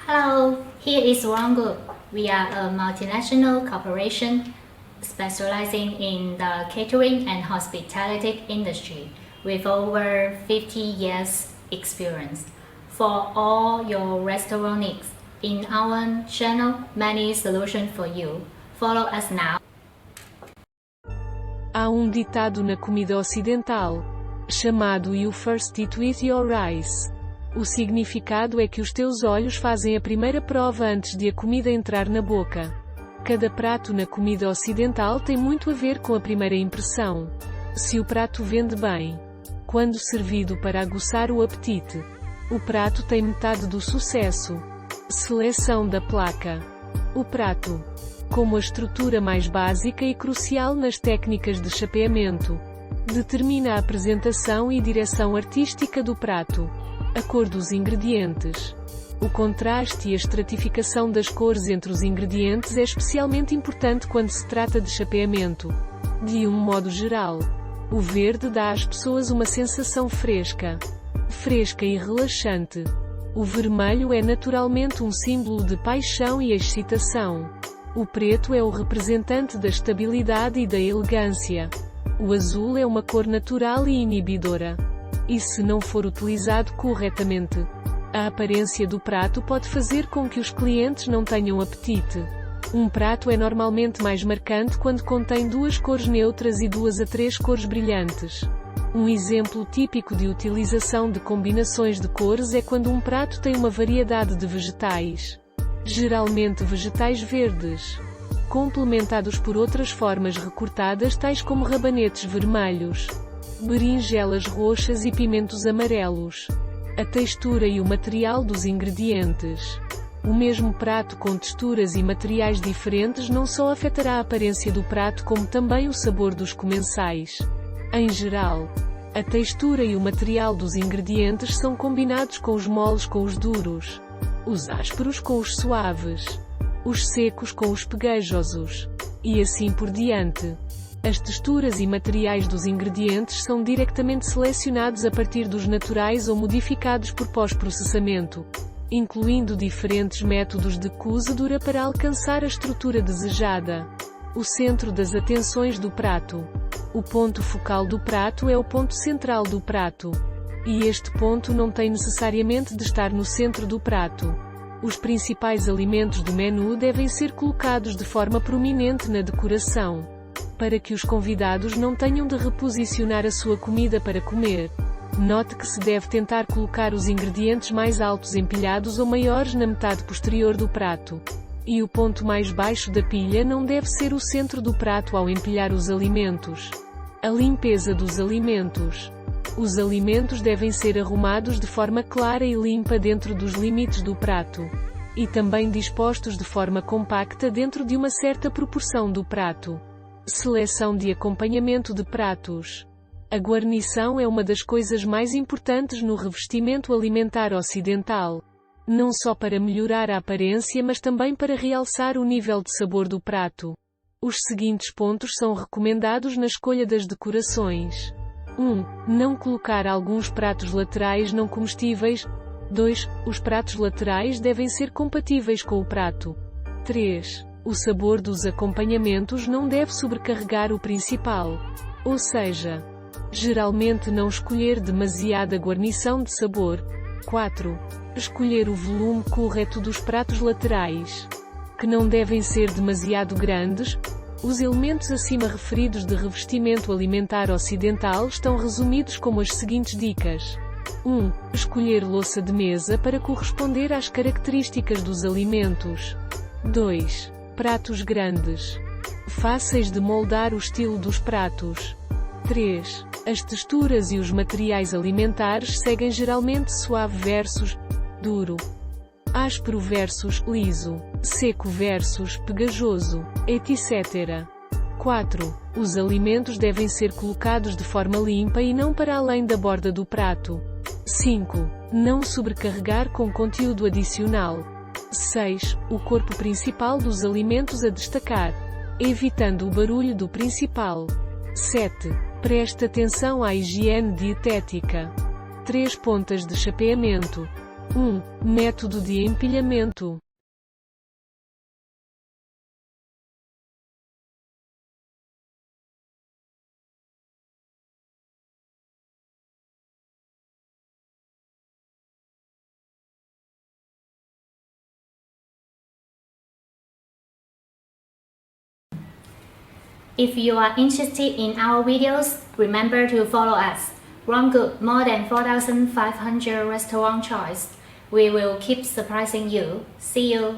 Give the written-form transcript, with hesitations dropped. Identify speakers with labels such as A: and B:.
A: Hello, here is One Group. We are a multinational corporation specializing in the catering and hospitality industry with over 50 years experience. For all your restaurant needs, in our channel, many solutions for you. Follow us now.
B: Há um ditado na comida ocidental, chamado You first eat with your eyes. O significado é que os teus olhos fazem a primeira prova antes de a comida entrar na boca. Cada prato na comida ocidental tem muito a ver com a primeira impressão. Se o prato vende bem, quando servido para aguçar o apetite, o prato tem metade do sucesso. Seleção da placa. O prato, como a estrutura mais básica e crucial nas técnicas de chapeamento, determina a apresentação e direção artística do prato. A cor dos ingredientes. O contraste e a estratificação das cores entre os ingredientes é especialmente importante quando se trata de chapeamento. De um modo geral, o verde dá às pessoas uma sensação fresca e relaxante. O vermelho é naturalmente um símbolo de paixão e excitação. O preto é o representante da estabilidade e da elegância. O azul é uma cor natural e inibidora. E se não for utilizado corretamente, a aparência do prato pode fazer com que os clientes não tenham apetite. Um prato é normalmente mais marcante quando contém duas cores neutras e 2 a 3 cores brilhantes. Um exemplo típico de utilização de combinações de cores é quando um prato tem uma variedade de vegetais, geralmente vegetais verdes, complementados por outras formas recortadas tais como rabanetes vermelhos, berinjelas roxas e pimentos amarelos. A textura e o material dos ingredientes. O mesmo prato com texturas e materiais diferentes não só afetará a aparência do prato como também o sabor dos comensais. Em geral, a textura e o material dos ingredientes são combinados com os moles com os duros, os ásperos com os suaves, os secos com os pegajosos, e assim por diante. As texturas e materiais dos ingredientes são diretamente selecionados a partir dos naturais ou modificados por pós-processamento, incluindo diferentes métodos de cozedura para alcançar a estrutura desejada. O centro das atenções do prato. O ponto focal do prato é o ponto central do prato. E este ponto não tem necessariamente de estar no centro do prato. Os principais alimentos do menu devem ser colocados de forma prominente na decoração, para que os convidados não tenham de reposicionar a sua comida para comer. Note que se deve tentar colocar os ingredientes mais altos empilhados ou maiores na metade posterior do prato. E o ponto mais baixo da pilha não deve ser o centro do prato ao empilhar os alimentos. A limpeza dos alimentos. Os alimentos devem ser arrumados de forma clara e limpa dentro dos limites do prato, e também dispostos de forma compacta dentro de uma certa proporção do prato. Seleção de acompanhamento de pratos. A guarnição é uma das coisas mais importantes no revestimento alimentar ocidental. Não só para melhorar a aparência mas também para realçar o nível de sabor do prato. Os seguintes pontos são recomendados na escolha das decorações. 1. Não colocar alguns pratos laterais não comestíveis. 2. Os pratos laterais devem ser compatíveis com o prato. 3. O sabor dos acompanhamentos não deve sobrecarregar o principal. Ou seja, geralmente não escolher demasiada guarnição de sabor. 4. Escolher o volume correto dos pratos laterais, que não devem ser demasiado grandes. Os elementos acima referidos de revestimento alimentar ocidental estão resumidos como as seguintes dicas. 1. Escolher louça de mesa para corresponder às características dos alimentos. 2. Pratos grandes, fáceis de moldar o estilo dos pratos. 3. As texturas e os materiais alimentares seguem geralmente suave versus duro, áspero versus liso, seco versus pegajoso, etc. 4. Os alimentos devem ser colocados de forma limpa e não para além da borda do prato. 5. Não sobrecarregar com conteúdo adicional. 6. O corpo principal dos alimentos a destacar, evitando o barulho do principal. 7. Preste atenção à higiene dietética. 3 pontas de chapeamento. Método de empilhamento.
A: If you are interested in our videos, remember to follow us. Wrong Good, more than 4,500 restaurant choice. We will keep surprising you. See you!